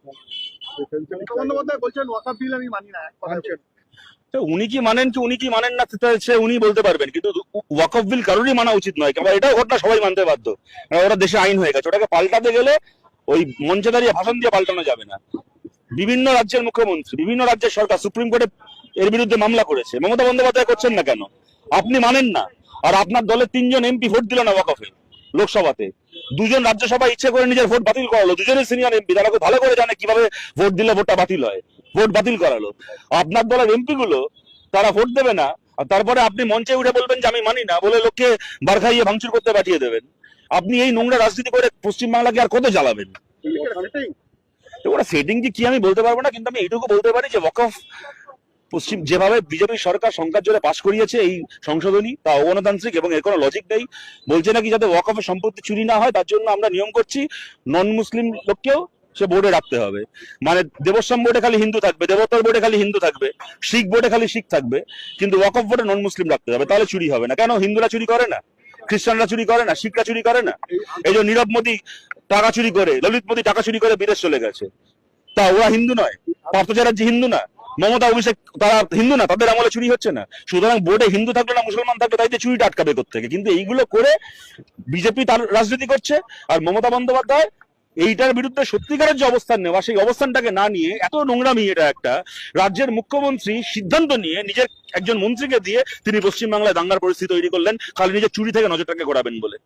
মমতা বন্দ্যোপাধ্যায় বলছেন ওয়াকফ বিল আমি মানি না, এক কথা বলছেন। তো উনি কি মানেন না সেটা হচ্ছে উনি বলতে পারবেন, কিন্তু ওয়াকফ বিল কারোরই মানা উচিত নয়। কিংবা এটাও ঘটনা সবাই মানতে বাধ্য, কারণ ওটা দেশে আইন হয়ে গেছে। ওটাকে পাল্টাতে গেলে ওই মঞ্চে দাঁড়িয়ে ভাষণ দিয়ে পাল্টানো যাবে না। বিভিন্ন রাজ্যের মুখ্যমন্ত্রী, বিভিন্ন রাজ্যের সরকার সুপ্রিম কোর্টে এর বিরুদ্ধে মামলা করেছে। মমতা বন্দ্যোপাধ্যায় করছেন না কেন? আপনি মানেন না, আর আপনার দলের 3জন এমপি ভোট দিল না ওয়াকফে লোকসভাতে। 2জন রাজ্যসভা ইচ্ছে করে নিজের ভোট বাতিল করালো, দুজনের সিনিয়র এমপি, তারা খুব ভালো করে জানে কিভাবে ভোট দিলে ভোটটা বাতিল হয়, ভোট বাতিল করালো। আপনার দলের এমপি গুলো তারা ভোট দেবে না, আর তারপরে আপনি মঞ্চে উঠে বলবেন যে আমি মানি না, বলে লোককে বার খাইয়ে ভাঙচুর করতে পাঠিয়ে দেবেন। আপনি এই নোংরা রাজনীতি করে পশ্চিমবাংলাকে আর কত জ্বালাবেন? ওরা সেটিং কি আমি বলতে পারবো না, কিন্তু আমি এইটুকু বলতে পারি যে ওয়াকফ যেভাবে বিজেপি সরকার সংখ্যার জোরে পাশ করিয়েছে এই সংশোধনী, তা অগণতান্ত্রিক এবং এর কোনো লজিক নেই। বলছে নাকি যাতে ওয়াকফের সম্পত্তি চুরি না হয় তার জন্য আমরা নিয়ম করছি নন মুসলিম লোককেও সে বোর্ডে রাখতে হবে। মানে দেবস্বাম বোর্ডে খালি হিন্দু থাকবে, দেবতার বোর্ডে খালি হিন্দু থাকবে, শিখ বোর্ডে খালি শিখ থাকবে, কিন্তু ওয়াকফ বোর্ডে নন মুসলিম রাখতে হবে, তাহলে চুরি হবে না। কেন? হিন্দুরা চুরি করে না, খ্রিস্টানরা চুরি করে না, শিখরা চুরি করে না? এই যে নীরব মোদী টাকা চুরি করে, ললিত মোদী টাকা চুরি করে বিদেশ চলে গেছে, তা ওরা হিন্দু নয়? পার্থ চ্যাটার্জি হিন্দু না? মমতা অভিষেক তারা হিন্দু না? তাদের আমলে চুরি হচ্ছে না? সুতরাং বোর্ডে হিন্দু থাকলে না মুসলমান থাকলে তাইতে চুরিটা আটকাবে কোত্থেকে? কিন্তু এইগুলো করে বিজেপি তার রাজনীতি করছে, আর মমতা বন্দ্যোপাধ্যায় এইটার বিরুদ্ধে সত্যিকারের যে অবস্থান নেওয়া, সেই অবস্থানটাকে না নিয়ে এত নোংরামি। এটা একটা রাজ্যের মুখ্যমন্ত্রী সিদ্ধান্ত নিয়ে নিজের একজন মন্ত্রীকে দিয়ে তিনি পশ্চিমবাংলায় দাঙ্গার পরিস্থিতি তৈরি করলেন, খালি নিজের চুরি থেকে নজরটাকে ঘোরাবেন বলে।